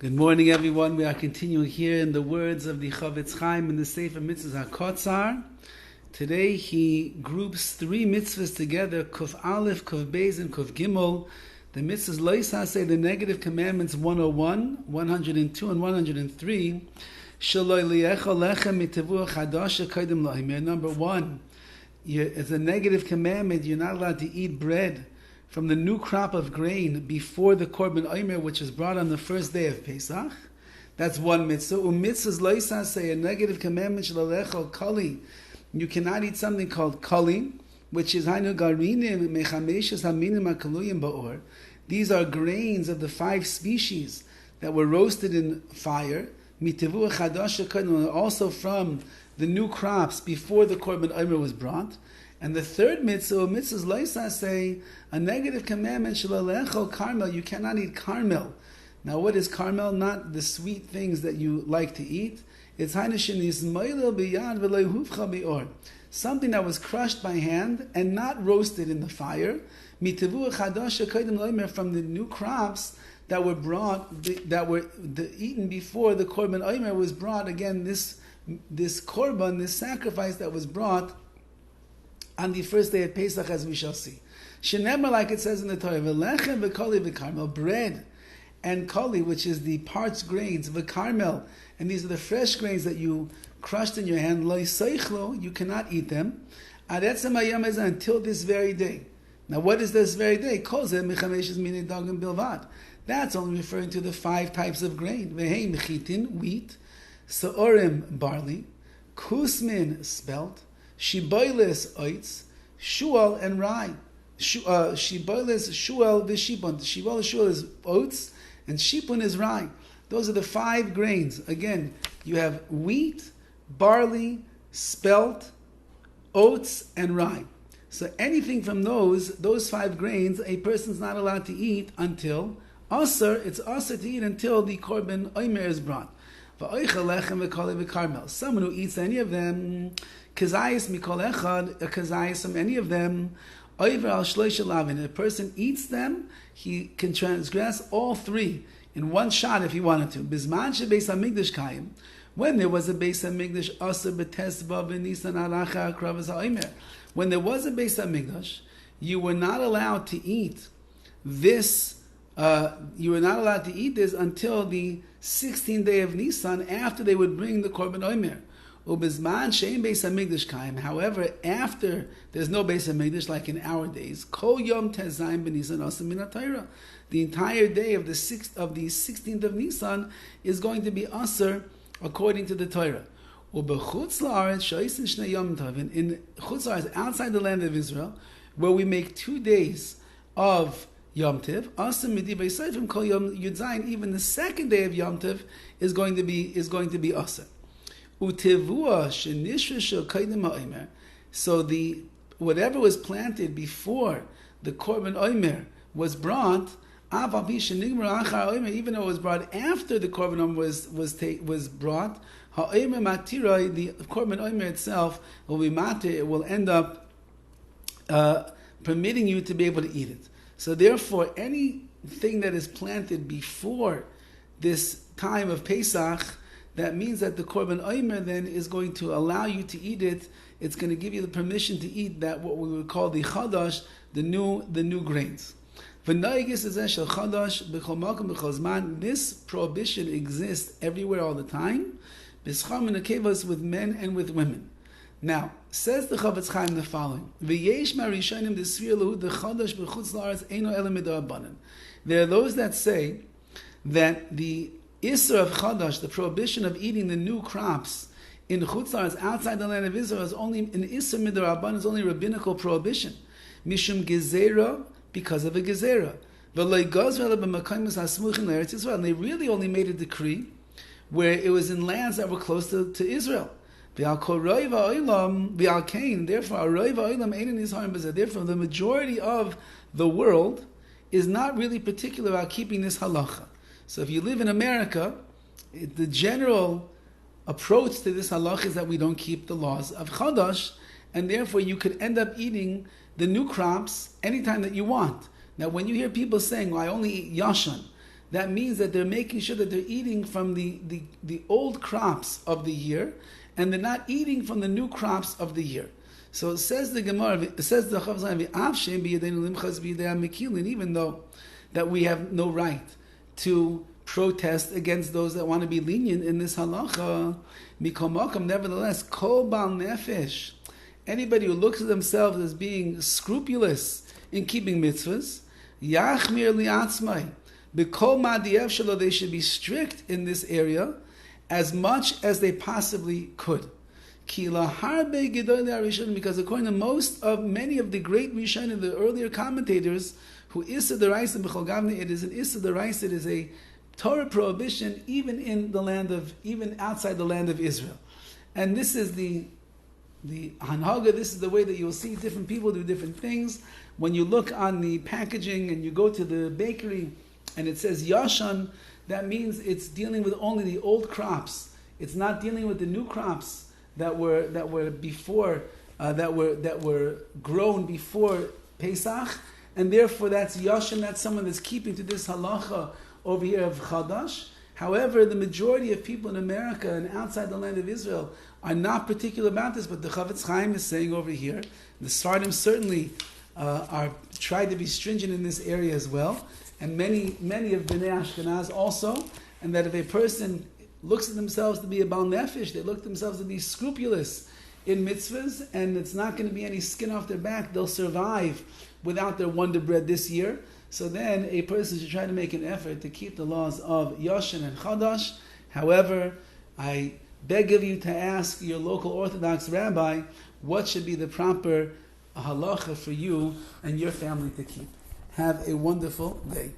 Good morning, everyone. We are continuing here in the words of the Horowitz in the Sefer HaMitzvos HaKotzar. Today he groups three mitzvahs together, Kuf Aleph, Kuf Beis, and Kuf Gimel. The mitzvahs Loisa say the negative commandments 101, 102, and 103. Shaloi li'echo lechem mitevuah chadasha kodim la'imer. Number one, it's a negative commandment. You're not allowed to eat bread from the new crop of grain before the Korban Omer, which is brought on the first day of Pesach. That's one mitzvah. Mitzvahs loisa say a negative commandment shalalecho kali. You cannot eat something called kali, which is hainu garinim mechameshes haminim akaluyim ba'or. These are grains of the 5 species that were roasted in fire. Mitevu chadasha kadmon, also from the new crops before the Korban Omer was brought. And the third mitzvah, mitzvahs loisa say a negative commandment shalalecho carmel. You cannot eat carmel. Now, what is carmel? Not the sweet things that you like to eat. It's something that was crushed by hand and not roasted in the fire. From the new crops that were brought, that were eaten before the Korban Omer was brought. Again, this korban, this sacrifice that was brought on the first day of Pesach, as we shall see. Shenemar, like it says in the Torah, v'lechem v'koli v'karmel, bread and koli, which is the parched grains, v'karmel, and these are the fresh grains that you crushed in your hand, lo yiseichlo, you cannot eat them, ad etzem hayom hazeh, until this very day. Now, what is this very day? Kol zeh mechameshes minei dagim bilvad. That's only referring to the 5 types of grain. V'hei mechitin, wheat, seorim, barley, kusmin, spelt, shiboilis, oats, shual, and rye. Shiboilis, shual, v'shipun. Shual is oats, and shipun is rye. Those are the 5 grains. Again, you have wheat, barley, spelt, oats, and rye. So anything from those 5 grains, a person's not allowed to eat until it's asr to eat until the Korban Omer is brought. Someone who eats any of them, kazayis mikol echad, a kazayis from any of them, over al shloisha lavin. A person eats them, he can transgress all 3 in one shot if he wanted to. Bizman shebeis hamikdash kayim. When there was a Beis HaMikdash, asr b'tesva v'nisan aracha kravas ha'omer. When there was a Beis HaMikdash, you were not allowed to eat this. You were not allowed to eat this until the 16th day of Nisan, after they would bring the Korban Omer. Ubizman shein Beis HaMikdash kaim. However, after there's no Beis HaMikdash, like in our days, kol yom tezayim b'Nisan asr min ha'Torah. The entire day of the 16th of Nisan is going to be asr according to the Torah. In Chutz La'aretz, outside the land of Israel, where we make 2 days of Yom Tiv, even the second day of Yom Tiv is going to be Asr. So whatever was planted before the Korban Omer was brought, even though it was brought after the Korban Omer was brought, the Korban Omer itself will be matir. It will end up permitting you to be able to eat it. So therefore, anything that is planted before this time of Pesach, that means that the Korban Omer then is going to allow you to eat it. It's going to give you the permission to eat that, what we would call the Chodosh, the new grains. This prohibition exists everywhere all the time, with men and with women. Now, says the Horowitz the following: there are those that say that the Isser of Chodosh, the prohibition of eating the new crops in Chutz La'aretz, outside the land of Israel, is only an Isser Midrabanan, is only a rabbinical prohibition. Mishum Gezerah, because of a Gezerah. And they really only made a decree where it was in lands that were close to Israel. Therefore, the majority of the world is not really particular about keeping this halacha. So if you live in America, the general approach to this halacha is that we don't keep the laws of Chodosh, and therefore you could end up eating the new crops anytime that you want. Now, when you hear people saying, well, I only eat Yoshon, that means that they're making sure that they're eating from the old crops of the year, and they're not eating from the new crops of the year. So it says the Gemara, it says the Chav Zayin, even though that we have no right to protest against those that want to be lenient in this halacha, nevertheless, kol bal nefesh, anybody who looks at themselves as being scrupulous in keeping mitzvahs, yachmir liatzmai, b'kol ma'diev shelo, they should be strict in this area as much as they possibly could. Because according to many of the great Rishonim, the earlier commentators, who Issa D'Oraisa B'chol Gavna, it is an Issa D'Oraisa, it is a Torah prohibition even outside the land of Israel. And this is the Hanhaga, this is the way that you'll see different people do different things. When you look on the packaging and you go to the bakery and it says Yoshon, that means it's dealing with only the old crops. It's not dealing with the new crops that were before that were grown before Pesach, and therefore that's Yoshon, that's someone that's keeping to this halacha over here of Chodosh. However, the majority of people in America and outside the land of Israel are not particular about this, but the Chavetz Chaim is saying over here, the Sardim certainly are tried to be stringent in this area as well, and many of Bnei Ashkenaz also, and that if a person looks at themselves to be a Bal Nefesh, they look at themselves to be scrupulous in mitzvahs, and it's not going to be any skin off their back, they'll survive without their Wonder Bread this year. So then a person should try to make an effort to keep the laws of Yoshon and Chodosh. However, I beg of you to ask your local Orthodox rabbi what should be the proper halacha for you and your family to keep. Have a wonderful day.